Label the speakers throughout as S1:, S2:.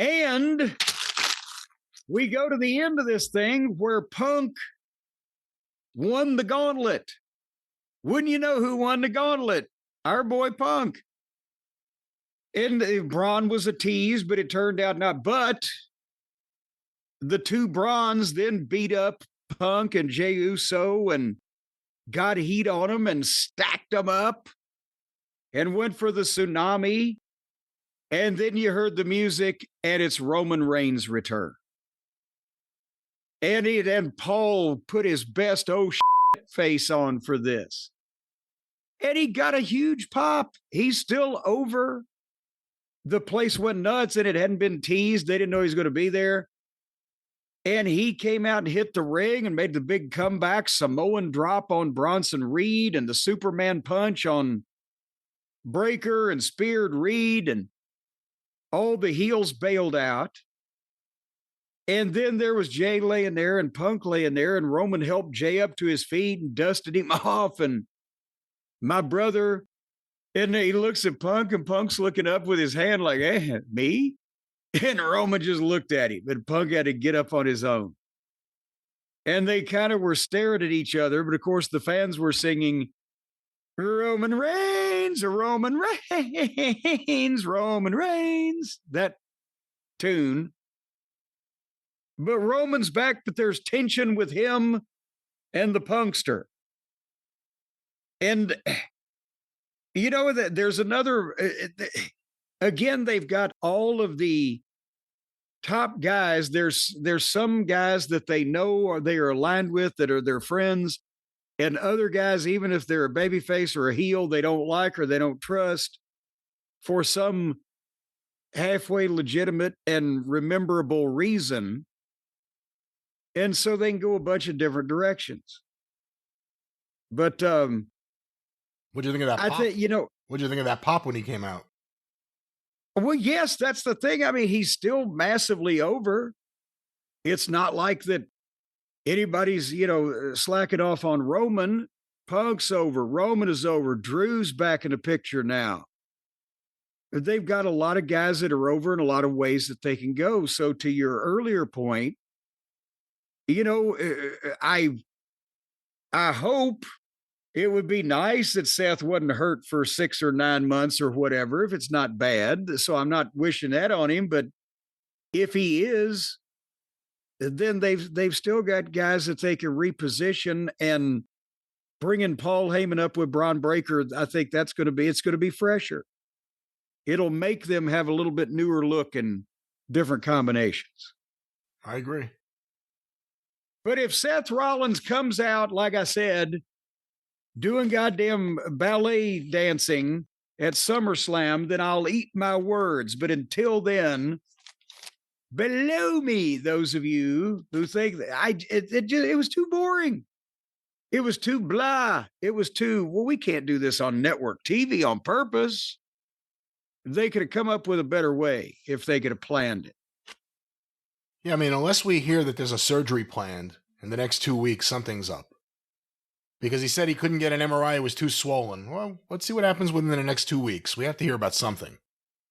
S1: And we go to the end of this thing where Punk won the gauntlet. Wouldn't you know who won the gauntlet? Our boy Punk. And Braun was a tease, but it turned out not. But the two Brauns then beat up Punk and Jey Uso and got heat on them and stacked them up and went for the tsunami. And then you heard the music, and it's Roman Reigns' return. And Paul put his best face on for this. And he got a huge pop. He's still over. The place went nuts, and it hadn't been teased. They didn't know he was going to be there. And he came out and hit the ring and made the big comeback, Samoan drop on Bronson Reed and the Superman punch on Breaker and speared Reed, and all the heels bailed out. And then there was Jay laying there and Punk laying there, and Roman helped Jay up to his feet and dusted him off. And my brother, and he looks at Punk, and Punk's looking up with his hand like, hey, me? And Roman just looked at him, and Punk had to get up on his own. And they kind of were staring at each other, but of course the fans were singing, Roman Reigns, Roman Reigns, Roman Reigns, that tune. But Roman's back, but there's tension with him and the Punkster. And, you know, there's another, again, they've got all of the top guys. There's some guys that they know or they are aligned with that are their friends. And other guys, even if they're a babyface or a heel, they don't like or they don't trust for some halfway legitimate and rememberable reason. And so they can go a bunch of different directions. But
S2: what'd you think of that pop?
S1: I think,
S2: What'd you think of that pop when he came out?
S1: Well, yes, that's the thing. I mean, he's still massively over. It's not like that anybody's, slacking off on Roman. Punk's over. Roman is over. Drew's back in the picture now. They've got a lot of guys that are over in a lot of ways that they can go. So to your earlier point, I hope it would be nice that Seth wasn't hurt for 6 or 9 months or whatever, if it's not bad. So I'm not wishing that on him, but if he is, then they've still got guys that they can reposition, and bringing Paul Heyman up with Braun Breaker, I think it's going to be fresher. It'll make them have a little bit newer look and different combinations.
S2: I agree.
S1: But if Seth Rollins comes out, like I said, doing goddamn ballet dancing at SummerSlam, then I'll eat my words. But until then, below me, those of you who think that it was too boring. It was too blah. It was too, we can't do this on network TV on purpose. They could have come up with a better way if they could have planned it.
S2: Yeah, I mean, unless we hear that there's a surgery planned in the next 2 weeks, something's up. Because he said he couldn't get an MRI, it was too swollen. Well, let's see what happens within the next 2 weeks. We have to hear about something.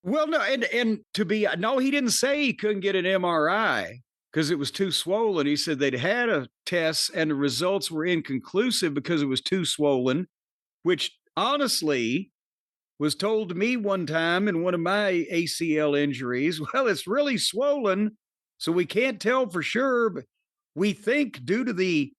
S1: Well, no, no, he didn't say he couldn't get an MRI because it was too swollen. He said they'd had a test and the results were inconclusive because it was too swollen, which honestly was told to me one time in one of my ACL injuries. Well, it's really swollen, so we can't tell for sure, but we think due to the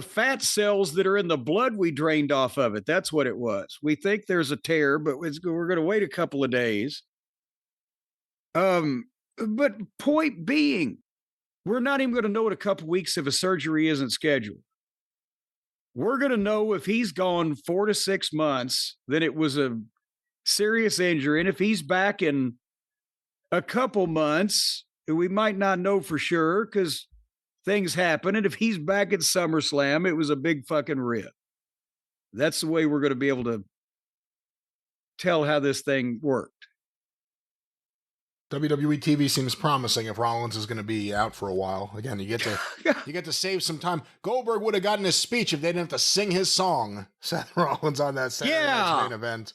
S1: fat cells that are in the blood we drained off of it. That's what it was. We think there's a tear, but we're going to wait a couple of days. But point being, we're not even going to know in a couple of weeks if a surgery isn't scheduled. We're going to know if he's gone 4 to 6 months, then it was a serious injury. And if he's back in a couple months, we might not know for sure because things happen. And if he's back at SummerSlam, it was a big fucking rip. That's the way we're going to be able to tell how this thing worked.
S2: WWE TV seems promising if Rollins is going to be out for a while. Again, you get to save some time. Goldberg would have gotten his speech if they didn't have to sing his song. Seth Rollins on that Saturday night's main event.